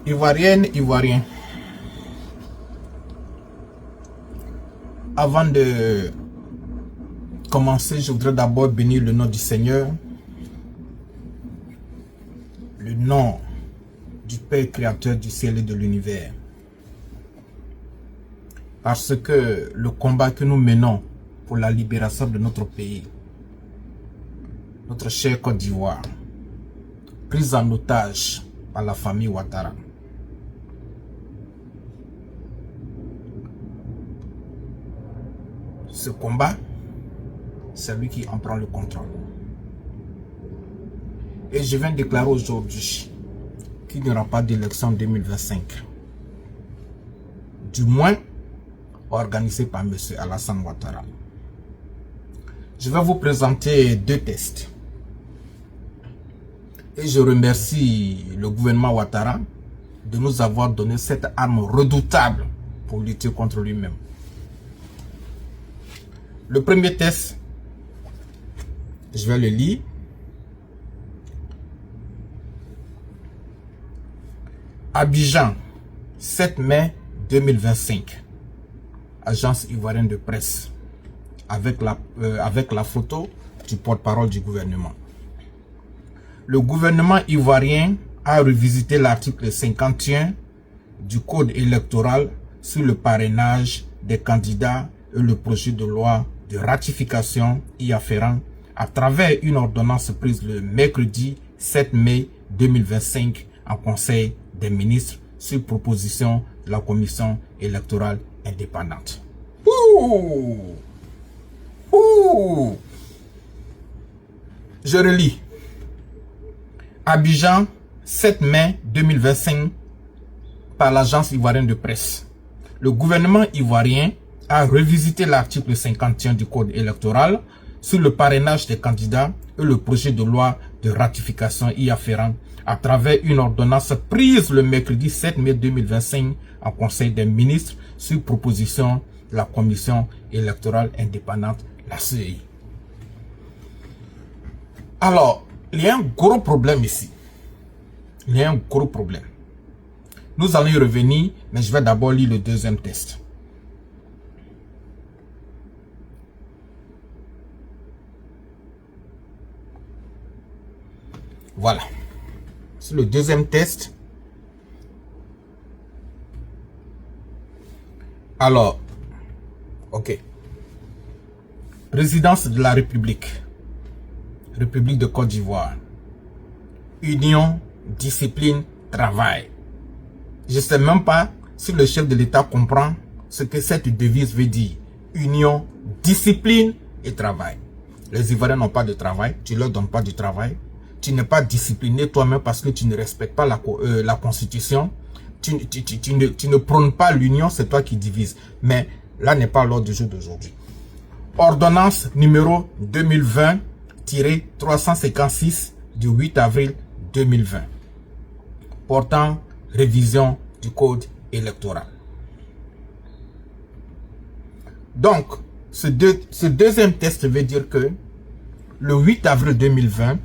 Ivoirienne, Ivoirien, avant de commencer, je voudrais d'abord bénir le nom du Seigneur, le nom du Père créateur du ciel et de l'univers. Parce que le combat que nous menons pour la libération de notre pays, notre chère Côte d'Ivoire, prise en otage par la famille Ouattara, ce combat, c'est lui qui en prend le contrôle. Et je viens déclarer aujourd'hui qu'il n'y aura pas d'élection en 2025. Du moins, organisée par M. Alassane Ouattara. Je vais vous présenter deux tests. Et je remercie le gouvernement Ouattara de nous avoir donné cette arme redoutable pour lutter contre lui-même. Le premier test, je vais le lire. Abidjan, 7 mai 2025. Agence ivoirienne de presse. Avec la photo du porte-parole du gouvernement. Le gouvernement ivoirien a revisité l'article 51 du code électoral sur le parrainage des candidats et le projet de loi de ratification y afférent à travers une ordonnance prise le mercredi 7 mai 2025 en Conseil des ministres sur proposition de la Commission électorale indépendante. Ouh! Ouh! Je relis. Abidjan, 7 mai 2025 par l'agence ivoirienne de presse. Le gouvernement ivoirien a revisité l'article 51 du code électoral sur le parrainage des candidats et le projet de loi de ratification y afférent à travers une ordonnance prise le mercredi 7 mai 2025 en Conseil des ministres sur proposition de la Commission électorale indépendante, la CEI. Alors, il y a un gros problème ici. Il y a un gros problème. Nous allons y revenir, mais je vais d'abord lire le deuxième test. Voilà. C'est le deuxième test. Alors, ok. Présidence de la République. République de Côte d'Ivoire. Union, discipline, travail. Je ne sais même pas si le chef de l'État comprend ce que cette devise veut dire. Union, discipline et travail. Les Ivoiriens n'ont pas de travail. Tu ne leur donnes pas du travail. Tu n'es pas discipliné toi-même parce que tu ne respectes pas la Constitution. Tu ne prônes pas l'union, c'est toi qui divises. Mais là n'est pas l'ordre du jour d'aujourd'hui. Ordonnance numéro 2020-356 du 8 avril 2020 portant révision du code électoral. Donc, ce deuxième test veut dire que le 8 avril 2020,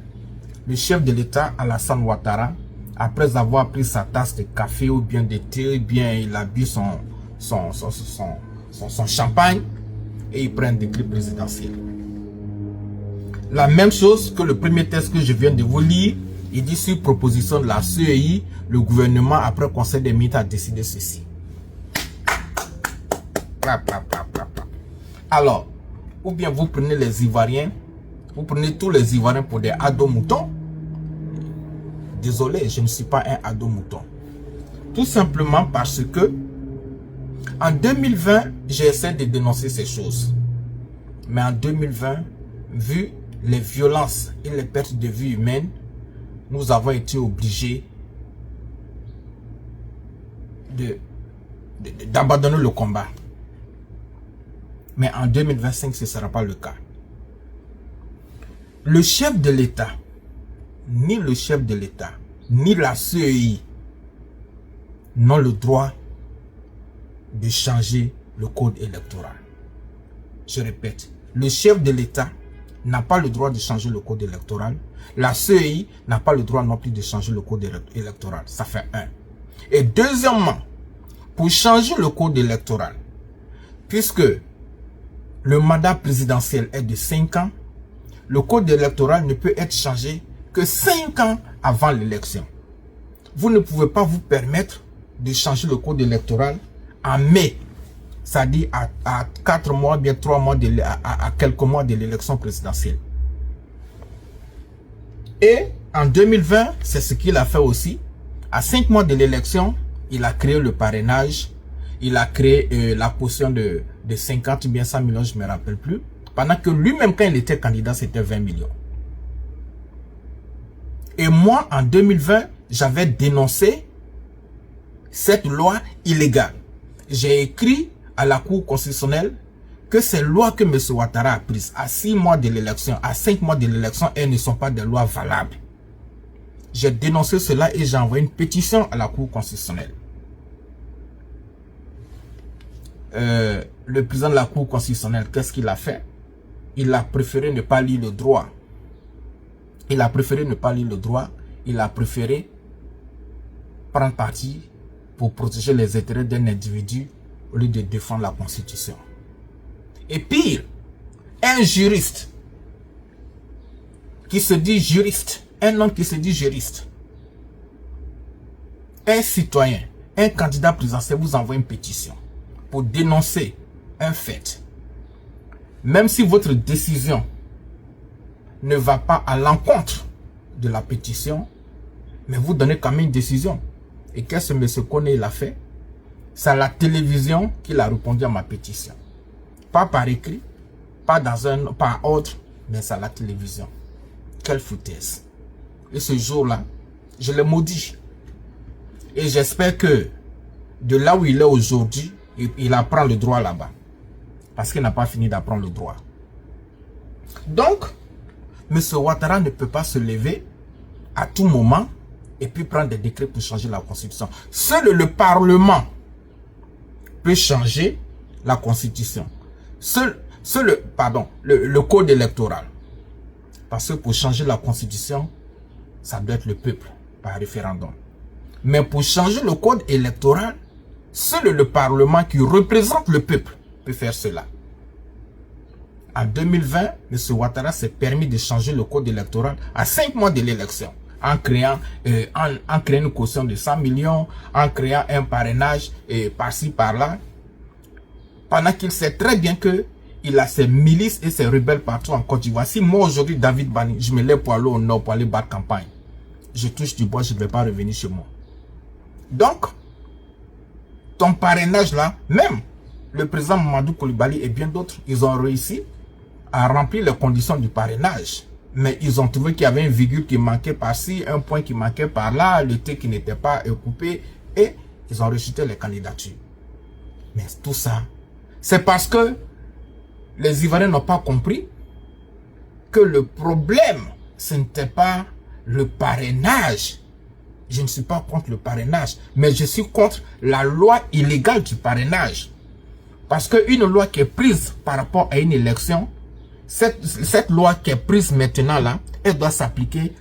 le chef de l'État, Alassane Ouattara, après avoir pris sa tasse de café ou bien de thé, bien il a bu son champagne et il prend un décret présidentiel. La même chose que le premier test que je viens de vous lire, il dit sur proposition de la CEI, le gouvernement après conseil des ministres a décidé ceci. Alors, ou bien vous prenez les Ivoiriens, vous prenez tous les Ivoiriens pour des ados-moutons. Désolé, je ne suis pas un ado-mouton. Tout simplement parce que en 2020, j'ai essayé de dénoncer ces choses. Mais en 2020, vu les violences et les pertes de vie humaines, nous avons été obligés d'abandonner le combat. Mais en 2025, ce ne sera pas le cas. Le chef de l'État, ni le chef de l'État, ni la CEI n'ont le droit de changer le code électoral. Je répète, le chef de l'État n'a pas le droit de changer le code électoral. La CEI n'a pas le droit non plus de changer le code électoral. Ça fait un. Et deuxièmement, pour changer le code électoral, puisque le mandat présidentiel est de 5 ans, le code électoral ne peut être changé que 5 ans avant l'élection. Vous ne pouvez pas vous permettre de changer le code électoral en mai, c'est-à-dire à 4 mois, bien 3 mois, à quelques mois de l'élection présidentielle. Et en 2020, c'est ce qu'il a fait aussi. À 5 mois de l'élection, il a créé le parrainage, il a créé la potion de 50 ou bien 100 millions, je ne me rappelle plus. Pendant que lui-même, quand il était candidat, c'était 20 millions. Et moi, en 2020, j'avais dénoncé cette loi illégale. J'ai écrit à la Cour constitutionnelle que ces lois que M. Ouattara a prises à 6 mois de l'élection, à 5 mois de l'élection, elles ne sont pas des lois valables. J'ai dénoncé cela et j'ai envoyé une pétition à la Cour constitutionnelle. Le président de la Cour constitutionnelle, qu'est-ce qu'il a fait? Il a préféré ne pas lire le droit. Il a préféré ne pas lire le droit. Il a préféré prendre parti pour protéger les intérêts d'un individu au lieu de défendre la Constitution. Et pire, un juriste qui se dit juriste, un homme qui se dit juriste, un citoyen, un candidat présidentiel vous envoie une pétition pour dénoncer un fait. Même si votre décision ne va pas à l'encontre de la pétition, mais vous donnez quand même une décision. Et qu'est-ce que M. Koné il a fait? C'est à la télévision qu'il a répondu à ma pétition. Pas par écrit, pas dans un, pas autre, mais c'est à la télévision. Quelle foutaise. Et ce jour-là, je l'ai maudit. Et j'espère que de là où il est aujourd'hui, il apprend le droit là-bas. Parce qu'il n'a pas fini d'apprendre le droit. Donc, M. Ouattara ne peut pas se lever à tout moment et puis prendre des décrets pour changer la Constitution. Seul le Parlement peut changer la Constitution. Seul le code électoral. Parce que pour changer la Constitution, ça doit être le peuple par référendum. Mais pour changer le code électoral, seul le Parlement qui représente le peuple peut faire cela. En 2020, M. Ouattara s'est permis de changer le code électoral à 5 mois de l'élection, en créant une caution de 100 millions, en créant un parrainage par-ci, par-là, pendant qu'il sait très bien que il a ses milices et ses rebelles partout en Côte d'Ivoire. Si moi aujourd'hui, David Bani, je me lève pour aller au nord, pour aller battre campagne, je touche du bois, je ne vais pas revenir chez moi. Donc, ton parrainage là, même le président Mamadou Coulibaly et bien d'autres, ils ont réussi à remplir les conditions du parrainage. Mais ils ont trouvé qu'il y avait une virgule qui manquait par-ci, un point qui manquait par-là, le T qui n'était pas coupé, et ils ont rejeté les candidatures. Mais tout ça, c'est parce que les Ivoiriens n'ont pas compris que le problème, ce n'était pas le parrainage. Je ne suis pas contre le parrainage, mais je suis contre la loi illégale du parrainage. Parce qu'une loi qui est prise par rapport à une élection, cette loi qui est prise maintenant là, elle doit s'appliquer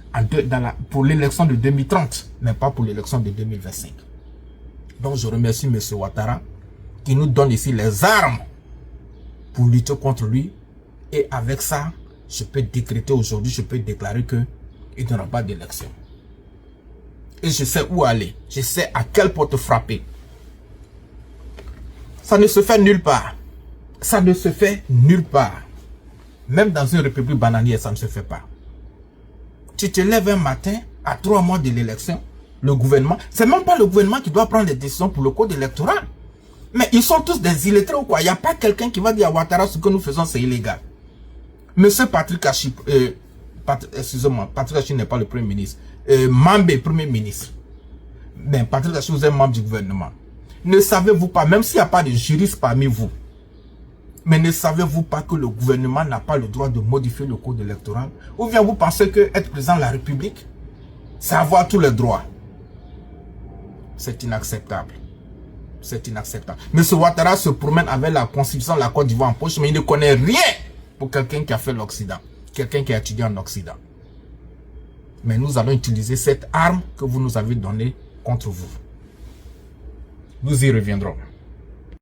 pour l'élection de 2030, mais pas pour l'élection de 2025. Donc je remercie M. Ouattara qui nous donne ici les armes pour lutter contre lui. Et avec ça, je peux décréter aujourd'hui, je peux déclarer qu'il n'y aura pas d'élection. Et je sais où aller. Je sais à quelle porte frapper. Ça ne se fait nulle part. Ça ne se fait nulle part. Même dans une république bananière, ça ne se fait pas. Tu te lèves un matin, à 3 mois de l'élection, le gouvernement, c'est même pas le gouvernement qui doit prendre les décisions pour le code électoral. Mais ils sont tous des illettrés ou quoi? Il n'y a pas quelqu'un qui va dire à Ouattara ce que nous faisons, c'est illégal. Monsieur Patrick Achi, excusez-moi, Patrick Achi n'est pas le Premier ministre. Mambé, Premier ministre. Mais Patrick Achi, vous êtes membre du gouvernement. Ne savez-vous pas, même s'il n'y a pas de juriste parmi vous, mais ne savez-vous pas que le gouvernement n'a pas le droit de modifier le code électoral? Ou bien vous pensez que être président de la République, c'est avoir tous les droits? C'est inacceptable. C'est inacceptable. M. Ouattara se promène avec la constitution de la Côte d'Ivoire en poche, mais il ne connaît rien pour quelqu'un qui a fait l'Occident, quelqu'un qui a étudié en Occident. Mais nous allons utiliser cette arme que vous nous avez donnée contre vous. Nous y reviendrons.